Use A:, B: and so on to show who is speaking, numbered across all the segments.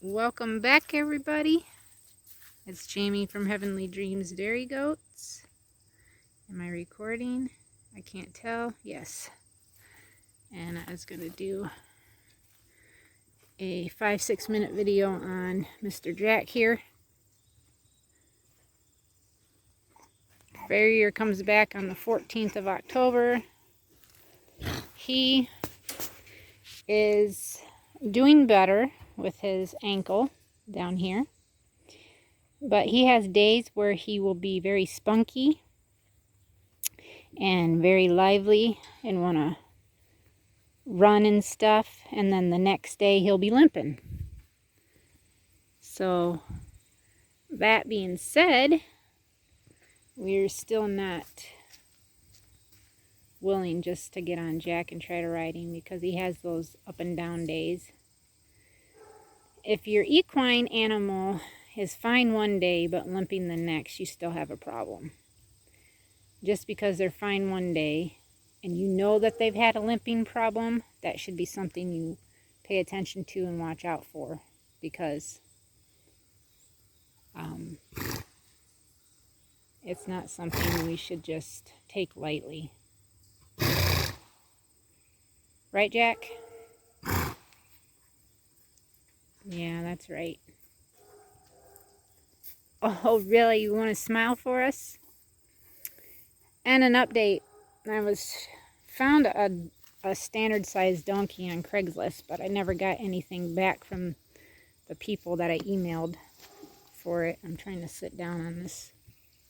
A: Welcome back, everybody. It's Jamie from Heavenly Dreams Dairy Goats. Am I recording? I can't tell. Yes. And I was going to do a 5-6 minute video on Mr. Jack here. Farrier comes back on the 14th of October. He is doing better with his ankle down here. But he has days where he will be very spunky and very lively and want to run and stuff. And then the next day he'll be limping. So that being said, we're still not willing just to get on Jack and try to ride him because he has those up and down days. If your equine animal is fine one day but limping the next, you still have a problem. Just because they're fine one day and you know that they've had a limping problem, that should be something you pay attention to and watch out for, because it's not something we should just take lightly. Right, Jack? Yeah, that's right. Oh, really? You want to smile for us? And an update. I found a standard sized donkey on Craigslist, but I never got anything back from the people that I emailed for it. I'm trying to sit down on this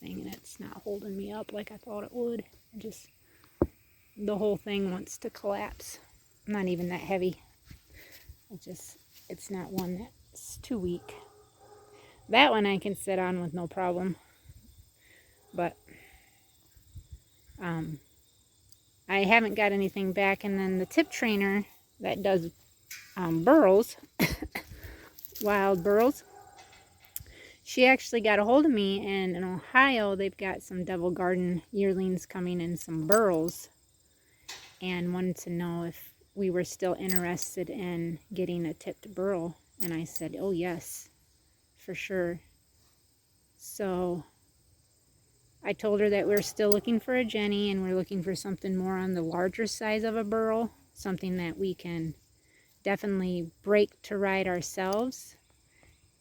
A: thing and it's not holding me up like I thought it would. The whole thing wants to collapse. I'm not even that heavy. It's not one that's too weak. That one I can sit on with no problem. But I haven't got anything back. And then the tip trainer that does burros, wild burros, she actually got a hold of me, and in Ohio they've got some Devil Garden yearlings coming in, some burros, and wanted to know if we were still interested in getting a tipped burro. And I said, oh yes, for sure. So I told her that we're still looking for a Jenny, and we're looking for something more on the larger size of a burro, something that we can definitely break to ride ourselves.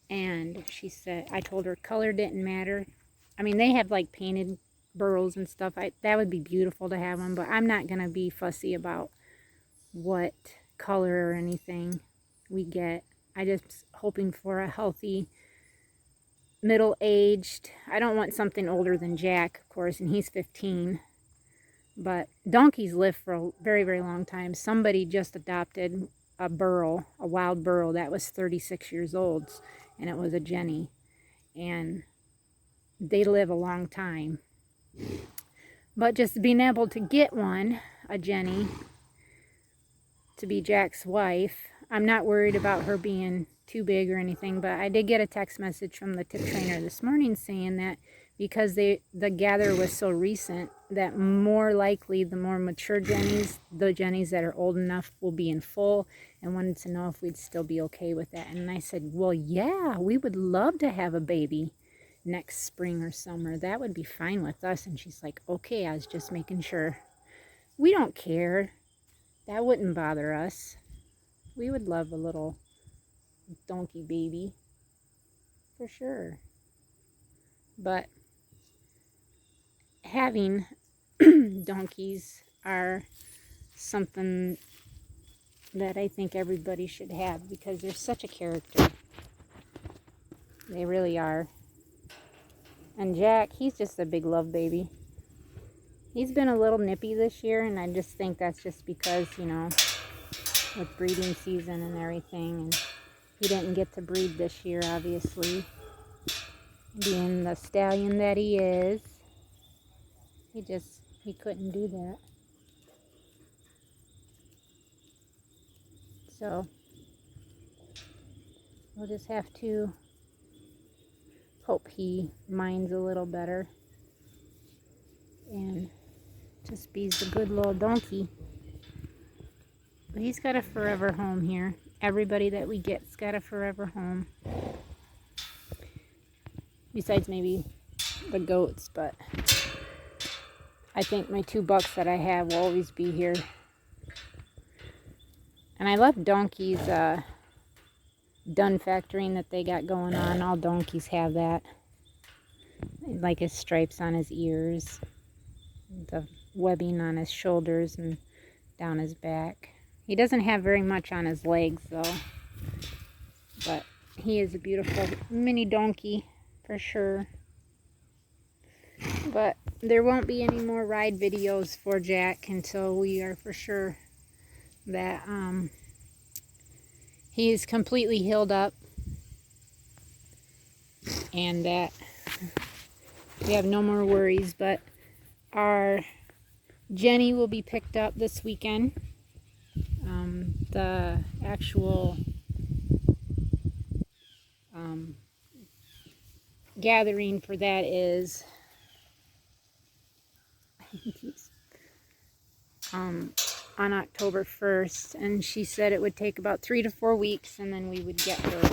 A: And she said, I told her color didn't matter. I mean, they have like painted burros and stuff. That would be beautiful to have them, but I'm not going to be fussy about what color or anything we get. I just hoping for a healthy, middle-aged. I don't want something older than Jack, of course, and he's 15. But donkeys live for a very, very long time. Somebody just adopted a burro, a wild burro that was 36 years old, and it was a Jenny. And they live a long time. But just being able to get one, a Jenny, to be Jack's wife, I'm not worried about her being too big or anything, but I did get a text message from the tip trainer this morning saying that because the gather was so recent, that more likely the more mature Jennies, the Jennies that are old enough, will be in foal, and wanted to know if we'd still be okay with that. And I said, well, yeah, we would love to have a baby next spring or summer. That would be fine with us. And she's like, okay, I was just making sure. We don't care. That wouldn't bother us. We would love a little donkey baby for sure. But having donkeys are something that I think everybody should have, because they're such a character. They really are. And Jack, he's just a big love baby. He's been a little nippy this year, and I just think that's just because, you know, with breeding season and everything, and he didn't get to breed this year, obviously, being the stallion that he is. He couldn't do that. So we'll just have to hope he minds a little better and just be a good little donkey. But he's got a forever home here. everybody that we get's got a forever home. Besides maybe the goats, but I think my 2 bucks that I have will always be here. And I love Donkey's dun factoring that they got going on. All donkeys have that. Like his stripes on his ears, the webbing on his shoulders and down his back. He doesn't have very much on his legs though, but he is a beautiful mini donkey for sure. But there won't be any more ride videos for Jack until we are for sure that he is completely healed up and that we have no more worries. But our Jenny will be picked up this weekend. The actual gathering for that is on October 1st, and she said it would take about 3 to 4 weeks, and then we would get her,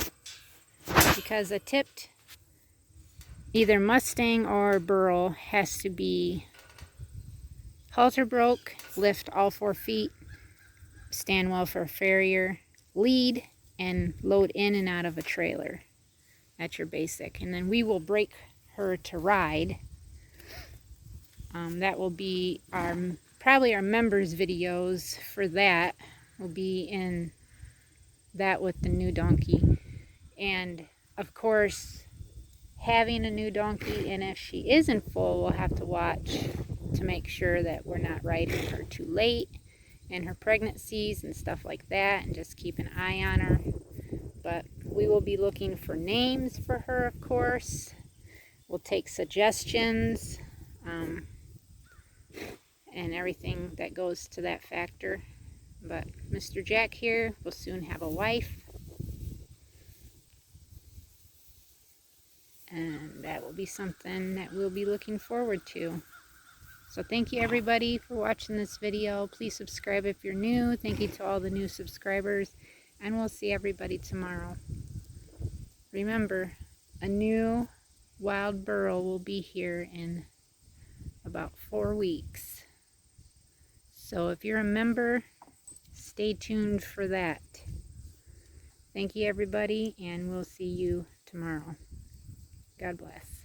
A: because a tipped either Mustang or burro has to be halter broke, lift all 4 feet, stand well for a farrier, lead, and load in and out of a trailer. That's your basic. And then we will break her to ride. That will be probably our members videos for that will be in that with the new donkey. And of course, having a new donkey, and if she isn't full, we'll have to watch to make sure that we're not riding her too late in her pregnancies and stuff like that, and just keep an eye on her. But we will be looking for names for her, of course. We'll take suggestions and everything that goes to that factor. But Mr. Jack here will soon have a wife, and that will be something that we'll be looking forward to. So thank you everybody for watching this video. Please subscribe if you're new. Thank you to all the new subscribers, and we'll see everybody tomorrow. Remember, a new wild burro will be here in about 4 weeks. So if you're a member, stay tuned for that. Thank you everybody, and we'll see you tomorrow. God bless.